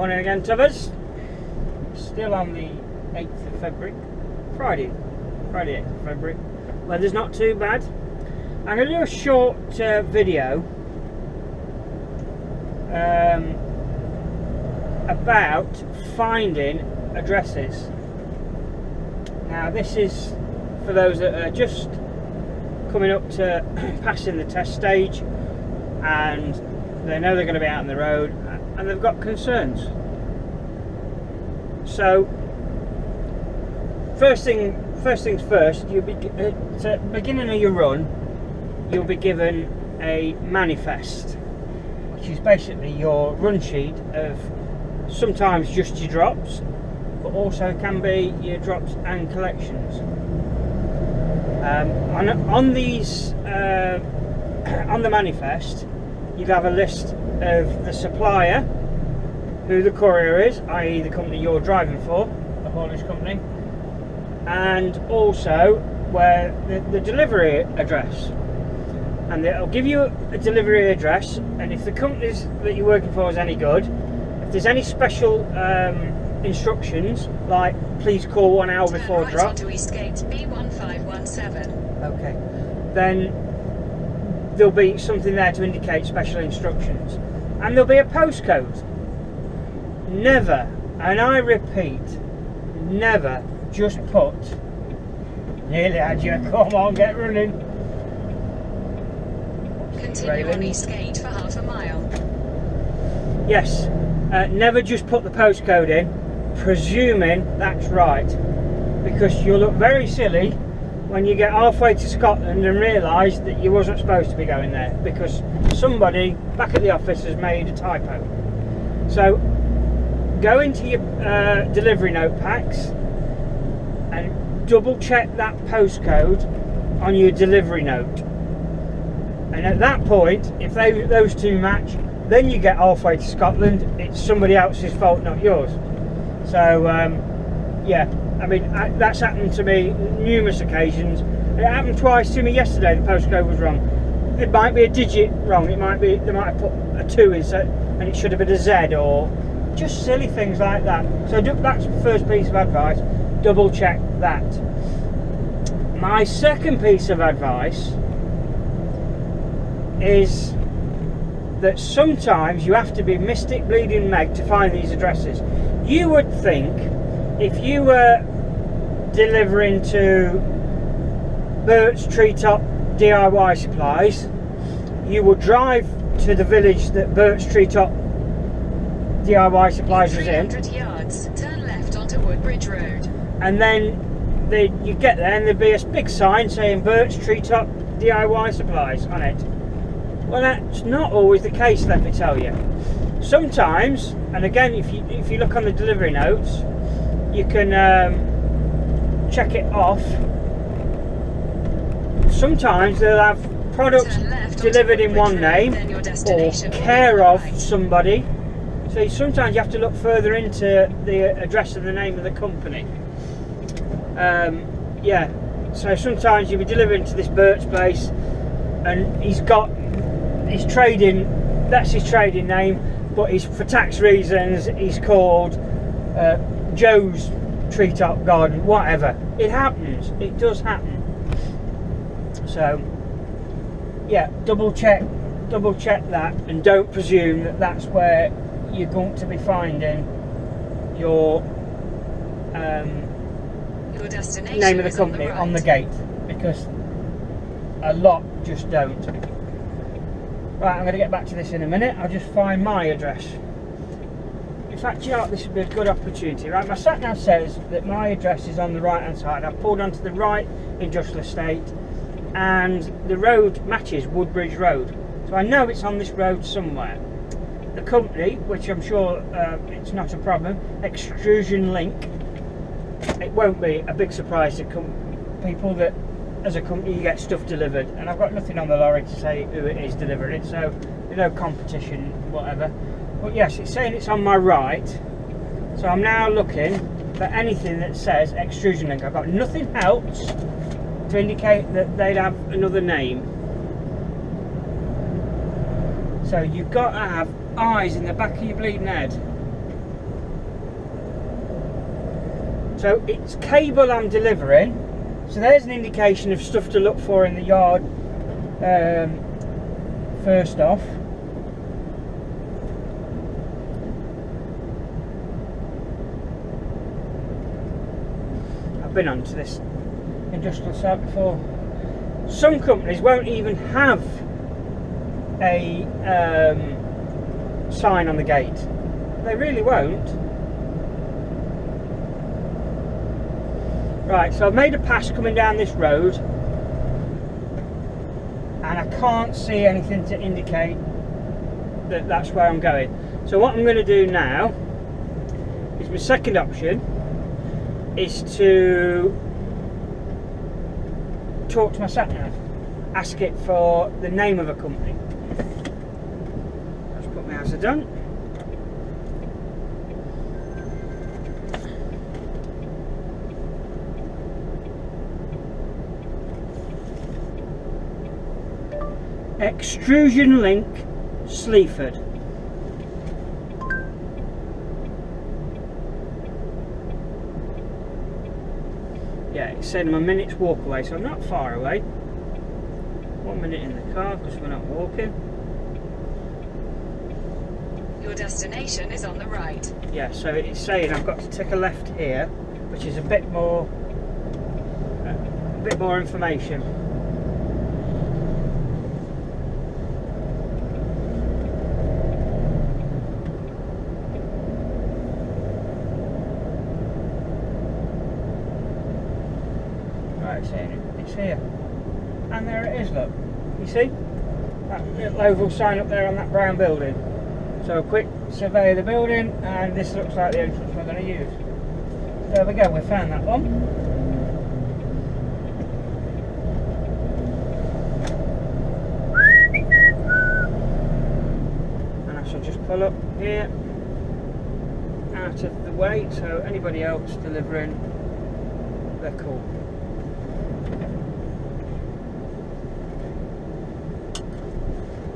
Morning again, Tubbers. Still on the 8th of February, Friday 8th of February. Weather's not too bad. I'm going to do a short video about finding addresses. Now this is for those that are just coming up to passing the test stage and they know they're going to be out on the road and they've got concerns. So first things first, you'll be at the beginning of your run you'll be given a manifest, which is basically your run sheet of sometimes just your drops, but also can be your drops and collections. On these on the manifest you'll have a list of the supplier, who the courier is, i.e. the company you're driving for, the haulage company, and also where the delivery address. And they'll give you a delivery address, and if the company that you're working for is any good, if there's any special instructions like please call 1 hour before right drop, onto Eastgate B1517. okay, then there'll be something there to indicate special instructions, and there'll be a postcode. Never, and I repeat, never just put, nearly had you, come on, get running. Continue on Eastgate for half a mile. Yes, never just put the postcode in, presuming that's right, because you'll look very silly when you get halfway to Scotland and realise that you wasn't supposed to be going there, because somebody back at the office has made a typo. So go into your delivery note packs and double check that postcode on your delivery note, and at that point if those two match, then you get halfway to Scotland, it's somebody else's fault, not yours. So yeah, I mean that's happened to me numerous occasions. It happened twice to me yesterday. The postcode was wrong. It might be a digit wrong, it might be, they might have put a 2 instead and it should have been a Z, or just silly things like that. So that's the first piece of advice, double check that. My second piece of advice is that sometimes you have to be mystic bleeding meg to find these addresses. You would think if you were delivering to Bert's Treetop DIY Supplies, you would drive to the village that Bert's Treetop DIY Supplies was in. 300 yards, turn left onto Woodbridge Road. And then you get there and there'd be a big sign saying Bert's Treetop DIY Supplies on it. Well, that's not always the case, let me tell you. Sometimes, and again, if you look on the delivery notes, you can check it off. Sometimes they'll have products delivered in one name or care of somebody. So sometimes you have to look further into the address and the name of the company. Yeah, so sometimes you'll be delivering to this Bert's place and he's got his trading, that's his trading name, but he's, for tax reasons, he's called Joe's Treetop Garden, whatever. It happens, it does happen. So yeah, double check that, and don't presume that that's where you're going to be finding your destination name of the company on the gate, because a lot just don't. Right, I'm going to get back to this in a minute. I'll just find my address. In fact, you know what, this would be a good opportunity. Right, my sat nav says that my address is on the right hand side. I've pulled onto the right industrial estate and the road matches Woodbridge Road, so I know it's on this road somewhere. The company, which I'm sure it's not a problem, Extrusion Link, it won't be a big surprise to people that as a company you get stuff delivered, and I've got nothing on the lorry to say who it is delivering it, so there's no competition, whatever. But yes, it's saying it's on my right, so I'm now looking for anything that says Extrusion Link. I've got nothing else to indicate that they'd have another name. So you've got to have eyes in the back of your bleeding head So it's cable I'm delivering. So there's an indication of stuff to look for in the yard. First off, I've been onto this industrial site before. Some companies won't even have a sign on the gate. They really won't. Right, so I've made a pass coming down this road, and I can't see anything to indicate that that's where I'm going. So what I'm going to do now is, my second option is to talk to my sat-nav, ask it for the name of a company. Let's put my hazard done. Extrusion Link, Sleaford. Yeah, it's saying I'm a minute's walk away, so I'm not far away. 1 minute in the car because we're not walking. Your destination is on the right. Yeah, so it's saying I've got to take a left here, which is a bit more information. It's here, and there it is. Look, you see that little oval sign up there on that brown building. So a quick survey of the building, and this looks like the entrance we're going to use. There we go, we found that one. And I shall just pull up here out of the way, so anybody else delivering, they're cool.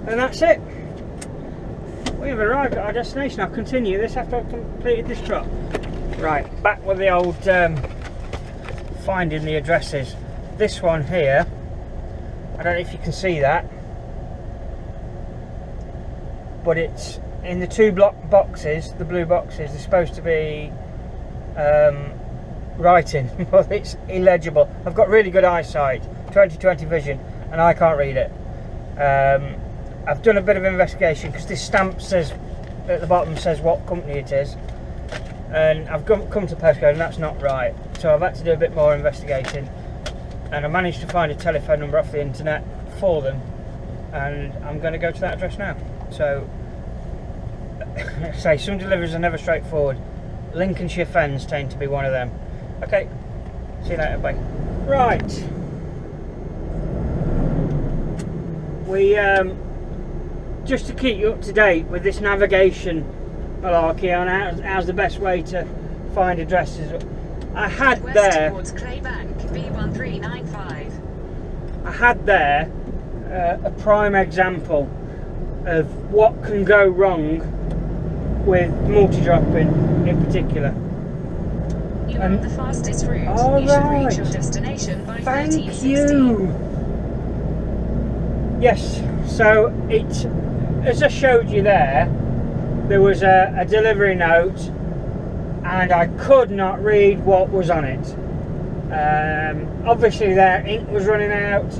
And that's it. We have arrived at our destination. I'll continue this after I've completed this trot. Right, back with the old finding the addresses. This one here, I don't know if you can see that, but it's in the two block boxes, the blue boxes. They're supposed to be writing, but it's illegible. I've got really good eyesight, 20/20 vision, and I can't read it. I've done a bit of investigation because this stamp says at the bottom says what company it is, and I've come to postcode and that's not right, so I've had to do a bit more investigation, and I managed to find a telephone number off the internet for them, and I'm going to go to that address now. So say some deliveries are never straightforward. Lincolnshire Fens tend to be one of them. Okay, see you later, bye. Right, we just to keep you up to date with this navigation malarkey on how's the best way to find addresses. I had West there towards Claybank, B1395. I had there a prime example of what can go wrong with multi-dropping in particular. You are on the fastest route. All you should right. reach your destination by Thank 13:16. you. Yes, so it, as I showed you there was a delivery note, and I could not read what was on it. Obviously their ink was running out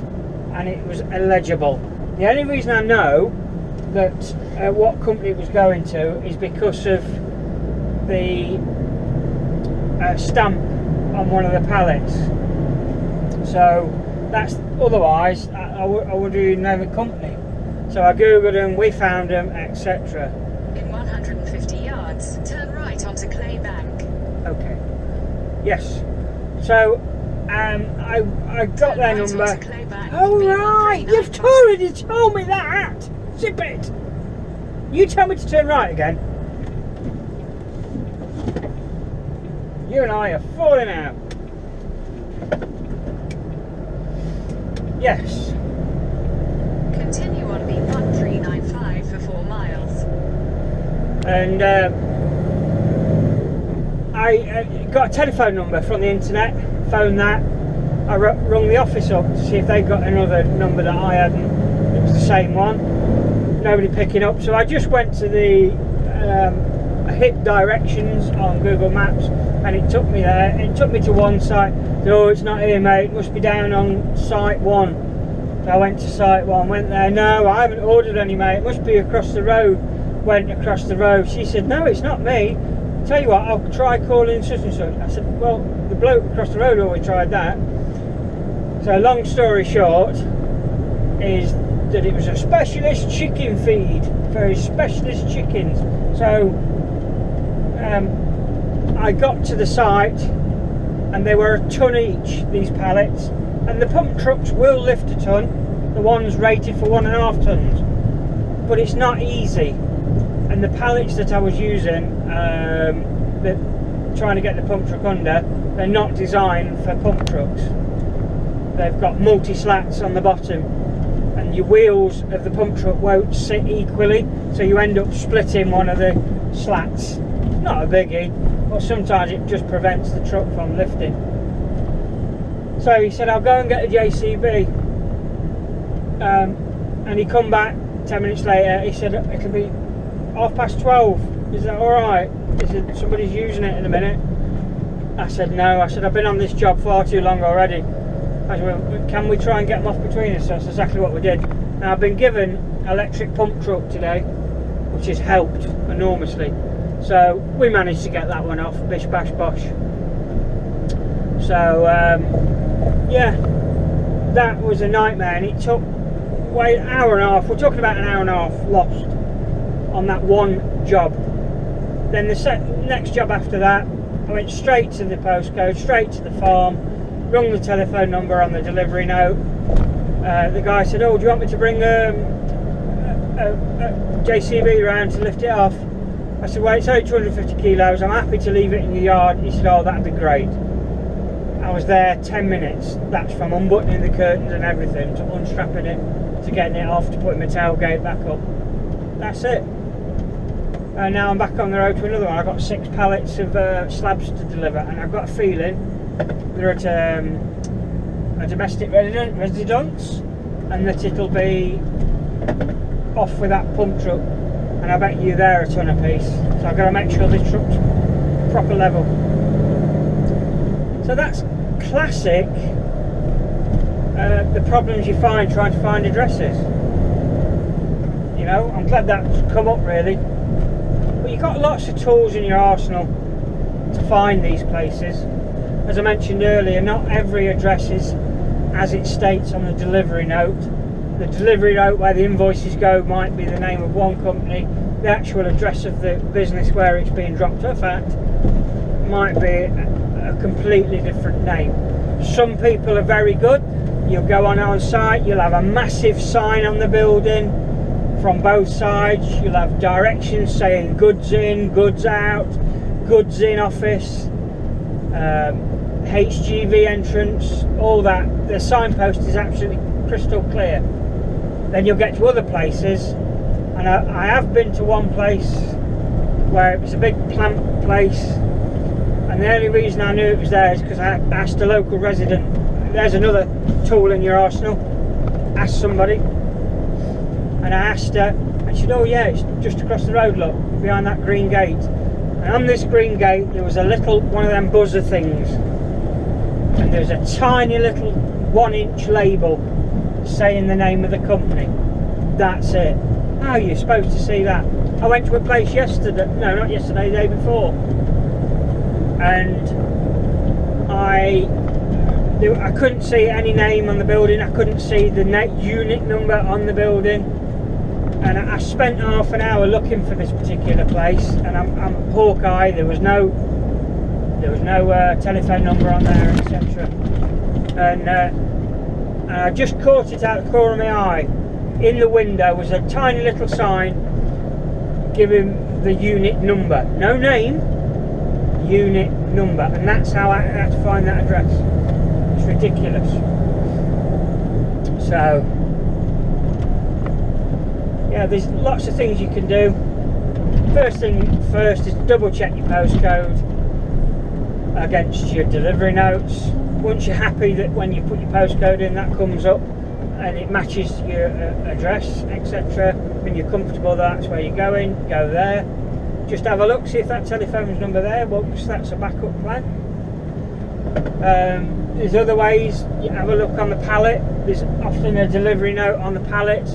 and it was illegible. The only reason I know that what company it was going to is because of the stamp on one of the pallets. So that's, otherwise I would even know the company. So I googled them, we found them, etc. In 150 yards, turn right onto Claybank. Okay. Yes. So I got their number. Oh right, you've already told me that. Zip it. You tell me to turn right again. You and I are falling out. Yes. Continue on B1395 for 4 miles. And I got a telephone number from the internet, phoned that. I rung the office up to see if they got another number that I hadn't. It was the same one. Nobody picking up, so I just went to the hit directions on Google Maps, and it took me there. It took me to one site. No, it's not here, mate. It must be down on site 1. So I went to site 1, went there. No, I haven't ordered any, mate. It must be across the road. Went across the road. She said, no, it's not me. Tell you what, I'll try calling such and such. I said, well, the bloke across the road always tried that. So long story short is that it was a specialist chicken feed, very specialist chickens. So I got to the site and they were a ton each, these pallets, and the pump trucks will lift a ton, the ones rated for 1.5 tons, but it's not easy. And the pallets that I was using, trying to get the pump truck under, they're not designed for pump trucks. They've got multi-slats on the bottom, and your wheels of the pump truck won't sit equally, so you end up splitting one of the slats. Not a biggie, but sometimes it just prevents the truck from lifting. So he said, I'll go and get a JCB, and he come back 10 minutes later. He said, it'll be 12:30. Is that all right? He said, somebody's using it in a minute. I said, no. I said, I've been on this job far too long already. I said, well, can we try and get them off between us? So that's exactly what we did. Now, I've been given an electric pump truck today, which has helped enormously. So we managed to get that one off, bish bash bosh. So yeah, that was a nightmare, and it took an hour and a half. We're talking about an hour and a half lost on that one job. Then the next job after that, I went straight to the postcode, straight to the farm, rung the telephone number on the delivery note. The guy said, oh, do you want me to bring a JCB around to lift it off? I said, well, it's only 250 kilos, I'm happy to leave it in your yard. He said, oh, that'd be great. I was there 10 minutes. That's from unbuttoning the curtains and everything, to unstrapping it, to getting it off, to putting my tailgate back up. That's it. And now I'm back on the road to another one. I've got 6 pallets of slabs to deliver, and I've got a feeling they're at a domestic residence, and that it'll be off with that pump truck, and I bet you they're a ton a piece. So I've got to make sure this truck's proper level. So that's classic, the problems you find trying to find addresses. You know, I'm glad that's come up really. But you've got lots of tools in your arsenal to find these places. As I mentioned earlier, not every address is as it states on the delivery note. The delivery note where the invoices go might be the name of one company. The actual address of the business where it's being dropped off at might be a completely different name. Some people are very good. You'll go on site, you'll have a massive sign on the building from both sides. You'll have directions saying goods in, goods out, goods in office, Hgv entrance, all that. The signpost is absolutely crystal clear. Then you'll get to other places, and I have been to one place where it was a big plant place, and the only reason I knew it was there is because I asked a local resident. There's another tool in your arsenal. Ask somebody. And I asked her, and she said, oh yeah, it's just across the road, look, behind that green gate. And on this green gate there was a little, one of them buzzer things, and there's a tiny little 1-inch label saying the name of the company. That's it. How are you supposed to see that? I went to a place yesterday, no, not yesterday, the day before, and I couldn't see any name on the building. I couldn't see the unit number on the building, and I spent half an hour looking for this particular place, and I'm Hawkeye. There was no telephone number on there, etc. And I just caught it out of the corner of my eye. In the window was a tiny little sign giving the unit number, no name, unit number, and that's how I had to find that address. It's ridiculous. So yeah, there's lots of things you can do. First thing first is double check your postcode. against your delivery notes. Once you're happy that when you put your postcode in, that comes up and it matches your address, etc. When you're comfortable that's where you're going, go there. Just have a look, see if that telephone's number there, well, because that's a backup plan. There's other ways. You have a look on the pallet. There's often a delivery note on the pallet.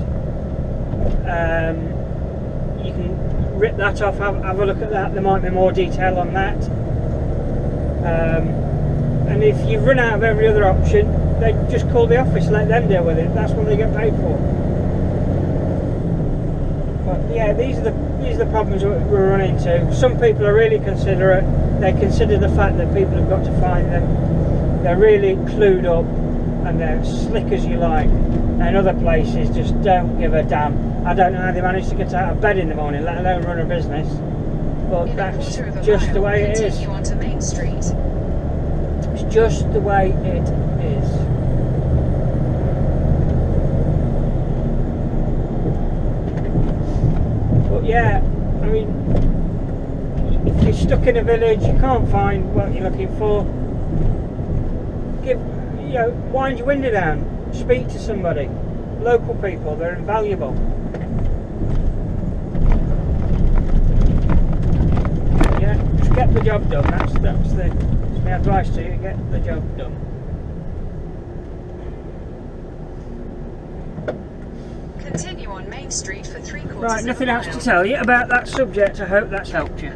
You can rip that off, have a look at that. There might be more detail on that. And if you've run out of every other option, they just call the office, let them deal with it. That's what they get paid for. But yeah, these are the problems we're running into. Some people are really considerate. They consider the fact that people have got to find them. They're really clued up and they're slick as you like. And other places just don't give a damn. I don't know how they manage to get out of bed in the morning, let alone run a business. But that's just the way it is. Continue onto Main Street. It's just the way it is. But yeah, I mean, if you're stuck in a village, you can't find what you're looking for, wind your window down, speak to somebody. Local people, they're invaluable. Yeah, just get the job done. That's my advice to you. Get the job done. Continue on Main Street for 3/4 Right, nothing of a else mile. to tell you about that subject. I hope that's helped you.